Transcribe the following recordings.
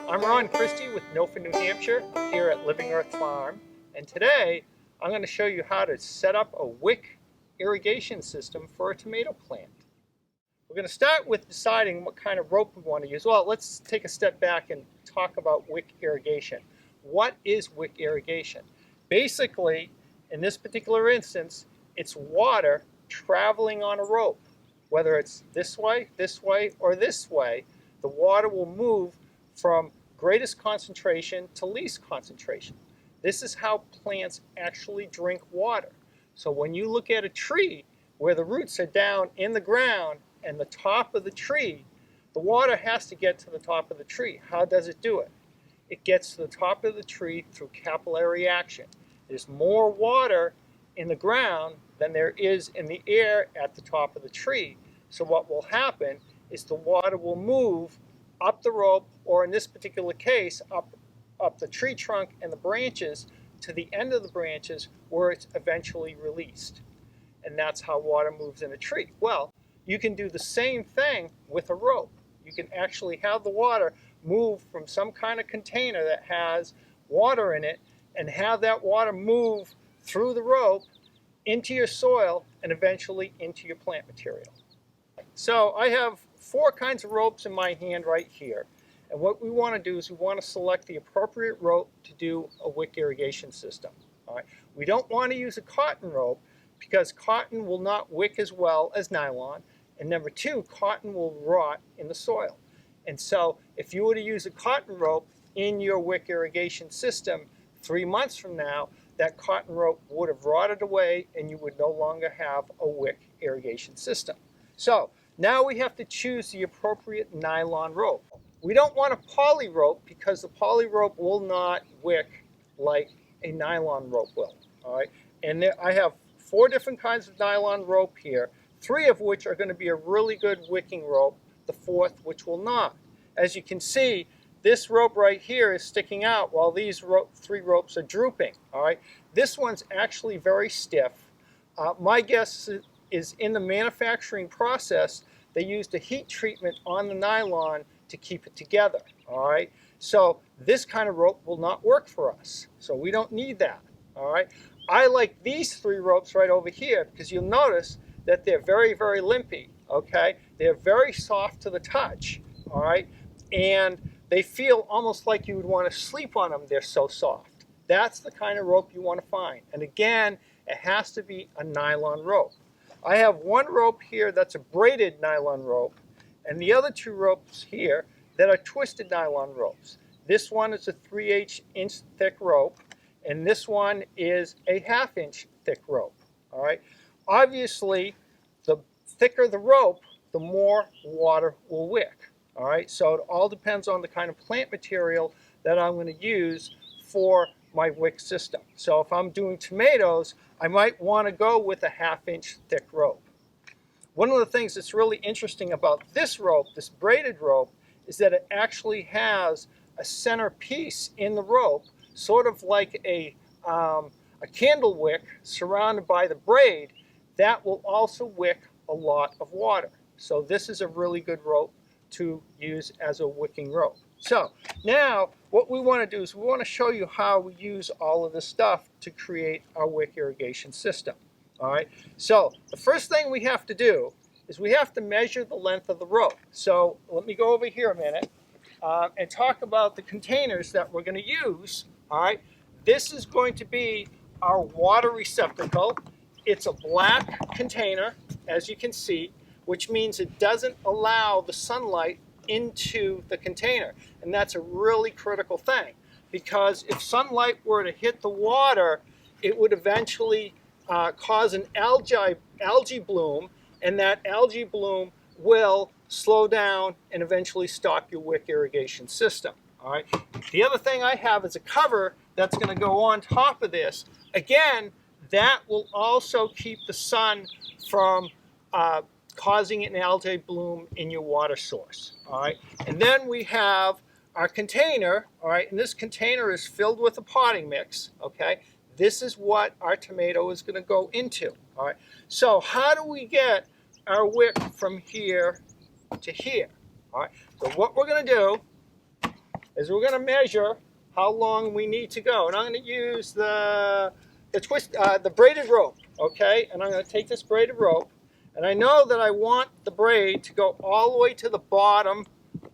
I'm Ron Christie with NOFA, New Hampshire, here at Living Earth Farm, and today I'm going to show you how to set up a wick irrigation system for a tomato plant. We're going to start with deciding what kind of rope we want to use. Well, let's take a step back and talk about wick irrigation. What is wick irrigation? Basically, in this particular instance, it's water traveling on a rope. Whether it's this way, or this way, the water will move from greatest concentration to least concentration. This is how plants actually drink water. So when you look at a tree where the roots are down in the ground and the top of the tree, the water has to get to the top of the tree. How does it do it? It gets to the top of the tree through capillary action. There's more water in the ground than there is in the air at the top of the tree. So what will happen is the water will move up the rope, or in this particular case, up the tree trunk and the branches to the end of the branches where it's eventually released. And that's how water moves in a tree. Well, you can do the same thing with a rope. You can actually have the water move from some kind of container that has water in it and have that water move through the rope into your soil and eventually into your plant material. So I have 4 kinds of ropes in my hand right here. And what we want to do is we want to select the appropriate rope to do a wick irrigation system. All right. We don't want to use a cotton rope because cotton will not wick as well as nylon. And number 2, cotton will rot in the soil. And so if you were to use a cotton rope in your wick irrigation system 3 months from now, that cotton rope would have rotted away and you would no longer have a wick irrigation system. So now we have to choose the appropriate nylon rope. We don't want a poly rope because the poly rope will not wick like a nylon rope will. All right, and I have 4 different kinds of nylon rope here, 3 of which are going to be a really good wicking rope, the 4th which will not. As you can see, this rope right here is sticking out while these 3 ropes are drooping. All right, this one's actually very stiff. My guess is in the manufacturing process, they used a heat treatment on the nylon to keep it together. All right, so this kind of rope will not work for us. So we don't need that. All right, I like these 3 ropes right over here because you'll notice that they're very, very limpy. Okay, they're very soft to the touch. All right, and they feel almost like you would want to sleep on them. They're so soft. That's the kind of rope you want to find. And again, it has to be a nylon rope. I have 1 rope here that's a braided nylon rope, and the other 2 ropes here that are twisted nylon ropes. This one is a 3/8 inch thick rope, and this one is a 1/2 inch thick rope. All right. Obviously, the thicker the rope, the more water will wick. All right. So it all depends on the kind of plant material that I'm going to use for my wick system. So if I'm doing tomatoes, I might want to go with a 1/2 inch thick rope. One of the things that's really interesting about this rope, this braided rope, is that it actually has a center piece in the rope, sort of like a candle wick surrounded by the braid that will also wick a lot of water. So this is a really good rope to use as a wicking rope. So now what we want to do is we want to show you how we use all of this stuff to create our wick irrigation system. All right, so the first thing we have to do is we have to measure the length of the rope. So let me go over here a minute and talk about the containers that we're going to use. All right, this is going to be our water receptacle. It's a black container, as you can see, which means it doesn't allow the sunlight into the container. And that's a really critical thing, because if sunlight were to hit the water, it would eventually cause an algae bloom, and that algae bloom will slow down and eventually stop your wick irrigation system. All right. The other thing I have is a cover that's going to go on top of this. Again, that will also keep the sun from causing an algae bloom in your water source. All right, and then we have our container. All right, and this container is filled with a potting mix. Okay, this is what our tomato is going to go into. All right, so how do we get our wick from here to here? All right, so what we're going to do is we're going to measure how long we need to go. And I'm going to use the braided rope, okay? And I'm going to take this braided rope, and I know that I want the braid to go all the way to the bottom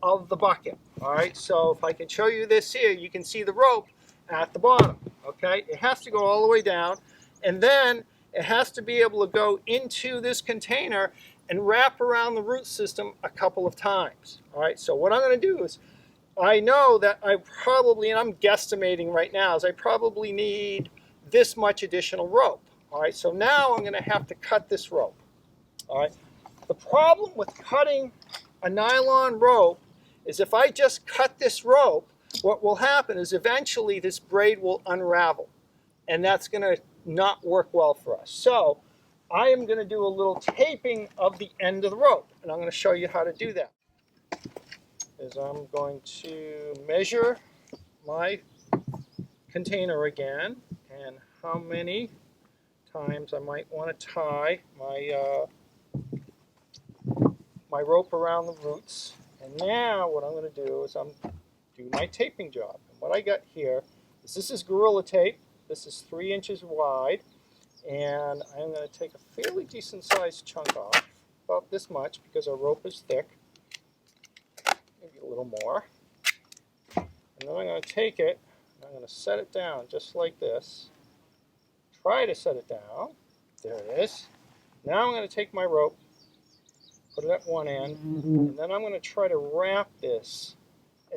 of the bucket, all right? So if I can show you this here, you can see the rope at the bottom, okay? It has to go all the way down, and then it has to be able to go into this container and wrap around the root system a couple of times, all right? So what I'm going to do is, I know that I probably, and I'm guesstimating right now, is I probably need this much additional rope, all right? So now I'm going to have to cut this rope, all right? The problem with cutting a nylon rope is if I just cut this rope, what will happen is eventually this braid will unravel, and that's going to not work well for us. So I am going to do a little taping of the end of the rope, and I'm going to show you how to do that. Is I'm going to measure my container again and how many times I might want to tie my rope around the roots. And now what I'm going to do is I'm do my taping job. And what I got here is this is Gorilla Tape. This is 3 inches wide, and I'm going to take a fairly decent sized chunk off, about this much, because our rope is thick. Maybe a little more. And then I'm going to take it and I'm going to set it down just like this. Try to set it down. There it is. Now I'm going to take my rope, put it at one end, and then I'm going to try to wrap this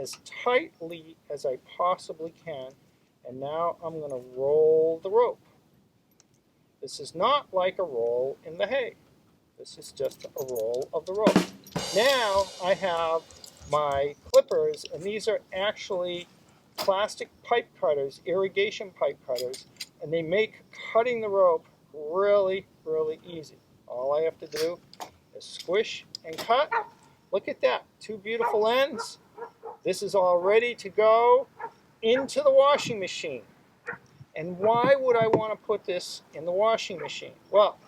as tightly as I possibly can. And now I'm going to roll the rope. This is not like a roll in the hay. This is just a roll of the rope. Now I have my clippers, and these are actually plastic pipe cutters, irrigation pipe cutters, and they make cutting the rope really, really easy. All I have to do is squish and cut. Look at that, 2 beautiful ends. This is all ready to go into the washing machine. And why would I want to put this in the washing machine? Well,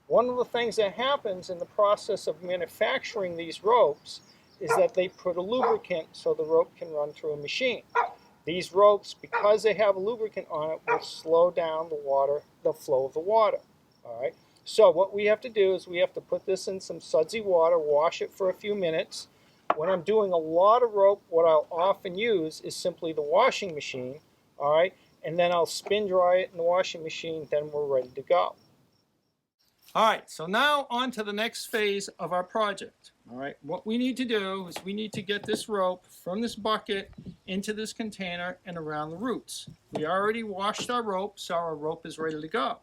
one of the things that happens in the process of manufacturing these ropes is that they put a lubricant so the rope can run through a machine. These ropes, because they have a lubricant on it, will slow down the flow of the water. All right. So what we have to do is we have to put this in some sudsy water, wash it for a few minutes. When I'm doing a lot of rope, what I'll often use is simply the washing machine. All right. And then I'll spin dry it in the washing machine. Then we're ready to go. All right, so now on to the next phase of our project. All right, what we need to do is we need to get this rope from this bucket into this container and around the roots. We already washed our rope, so our rope is ready to go.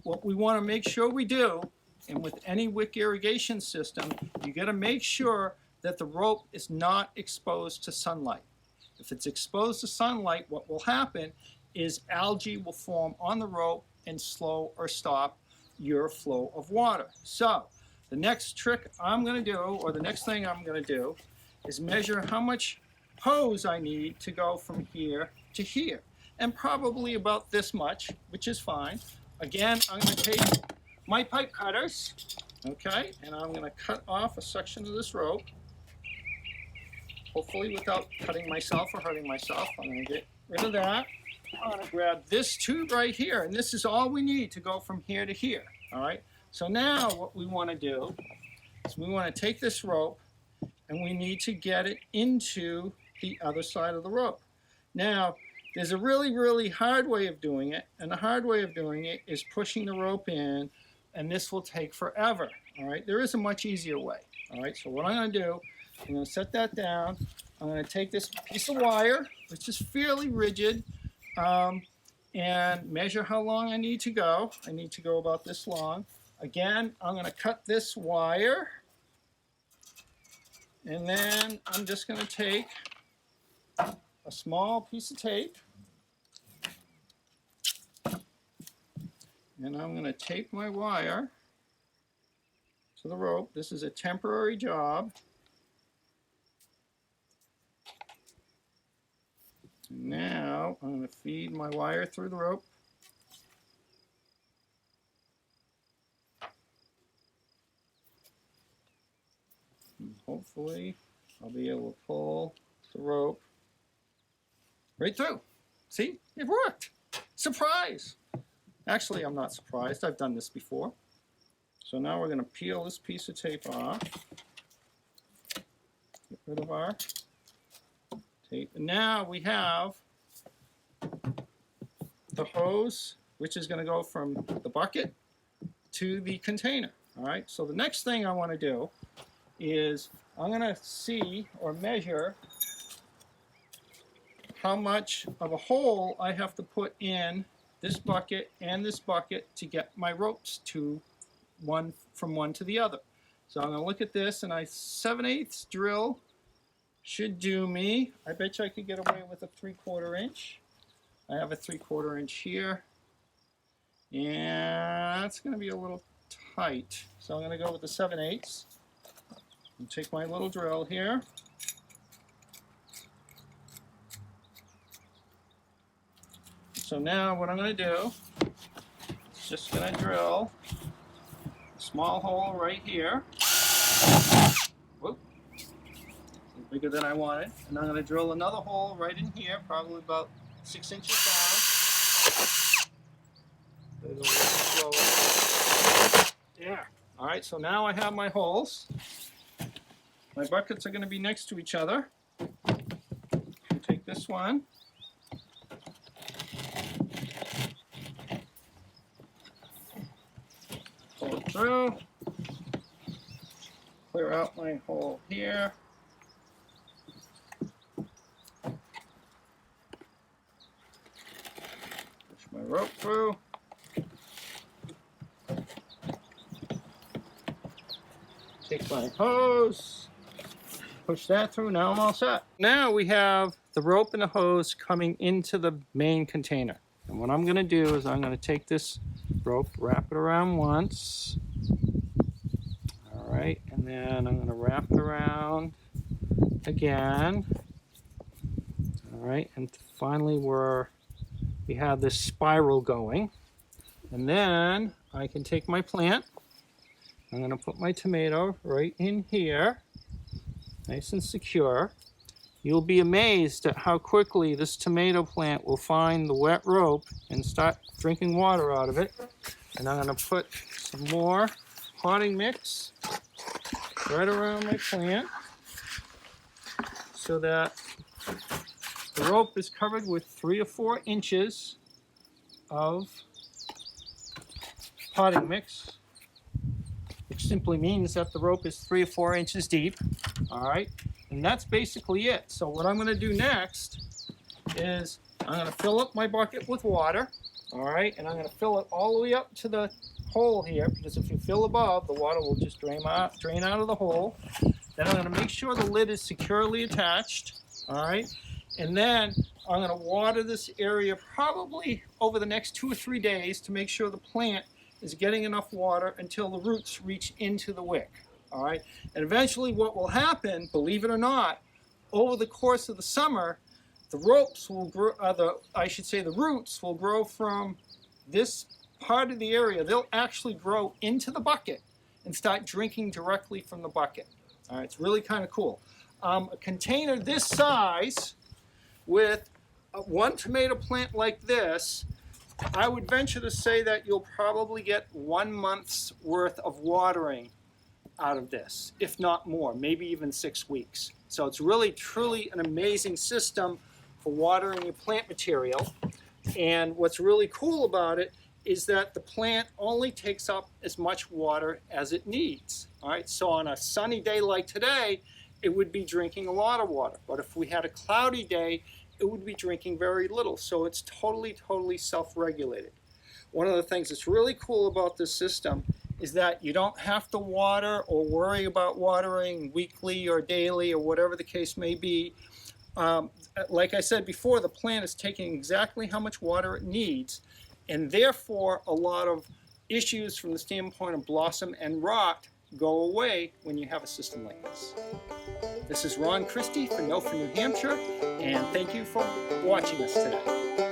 What we want to make sure we do, and with any wick irrigation system, you got to make sure that the rope is not exposed to sunlight. If it's exposed to sunlight, what will happen is algae will form on the rope and slow or stop your flow of water. So the next trick I'm going to do, or the next thing I'm going to do, is measure how much hose I need to go from here to here. And probably about this much, which is fine. Again, I'm going to take my pipe cutters, okay, and I'm going to cut off a section of this rope, hopefully without cutting myself or hurting myself. I'm going to get rid of that. I'm going to grab this tube right here, and this is all we need to go from here to here, all right? So now what we want to do is we want to take this rope, and we need to get it into the other side of the rope. Now, there's a really, really hard way of doing it, and the hard way of doing it is pushing the rope in, and this will take forever, all right? There is a much easier way, all right? So what I'm going to do, I'm going to set that down. I'm going to take this piece of wire, which is fairly rigid, and measure how long I need to go. I need to go about this long. Again, I'm going to cut this wire, and then I'm just going to take a small piece of tape, and I'm going to tape my wire to the rope. This is a temporary job. And now I'm going to feed my wire through the rope. And hopefully I'll be able to pull the rope right through. See, it worked. Surprise! Actually, I'm not surprised. I've done this before. So now we're going to peel this piece of tape off. Get rid of our tape. And now we have the hose, which is going to go from the bucket to the container. All right, so the next thing I want to do is I'm going to see or measure how much of a hole I have to put in this bucket and this bucket to get my ropes to from one to the other. So I'm going to look at this, and 7/8 drill should do me. I bet you I could get away with a 3/4 inch. I have a 3/4 inch here, and that's going to be a little tight. So I'm going to go with the 7/8 and take my little drill here. So now what I'm going to do is just going to drill a small hole right here. Whoop. Bigger than I wanted. And I'm going to drill another hole right in here, probably about 6 inches down. There's a little slower. There. All right, so now I have my holes. My buckets are going to be next to each other. I'll take this one. Pull it through. Clear out my hole here. Push my rope through. Take my hose. Push that through. Now I'm all set. Now we have the rope and the hose coming into the main container. And what I'm going to do is I'm going to take this rope, wrap it around once. All right, and then I'm going to wrap it around again. All right, and finally we have this spiral going. And then I can take my plant. I'm going to put my tomato right in here, nice and secure. You'll be amazed at how quickly this tomato plant will find the wet rope and start drinking water out of it. And I'm going to put some more potting mix right around my plant so that the rope is covered with 3 or 4 inches of potting mix, which simply means that the rope is 3 or 4 inches deep. All right, and that's basically it. So what I'm going to do next is I'm going to fill up my bucket with water. All right, and I'm going to fill it all the way up to the hole here, because if you fill above, the water will just drain out of the hole. Then I'm going to make sure the lid is securely attached. All right, and then I'm going to water this area probably over the next 2 or 3 days to make sure the plant is getting enough water until the roots reach into the wick. All right, and eventually what will happen, believe it or not, over the course of the summer, the ropes will grow, the roots will grow from this part of the area. They'll actually grow into the bucket and start drinking directly from the bucket. All right, it's really kind of cool. A container this size with one tomato plant like this, I would venture to say that you'll probably get 1 month's worth of watering out of this, if not more, maybe even 6 weeks. So it's really, truly an amazing system for watering your plant material. And what's really cool about it is that the plant only takes up as much water as it needs. All right, so on a sunny day like today, it would be drinking a lot of water. But if we had a cloudy day, it would be drinking very little. So it's totally self-regulated. One of the things that's really cool about this system is that you don't have to water or worry about watering weekly or daily or whatever the case may be. Like I said before, the plant is taking exactly how much water it needs, and therefore a lot of issues from the standpoint of blossom and rot go away when you have a system like this. This is Ron Christie for NOFA, New Hampshire, and thank you for watching us today.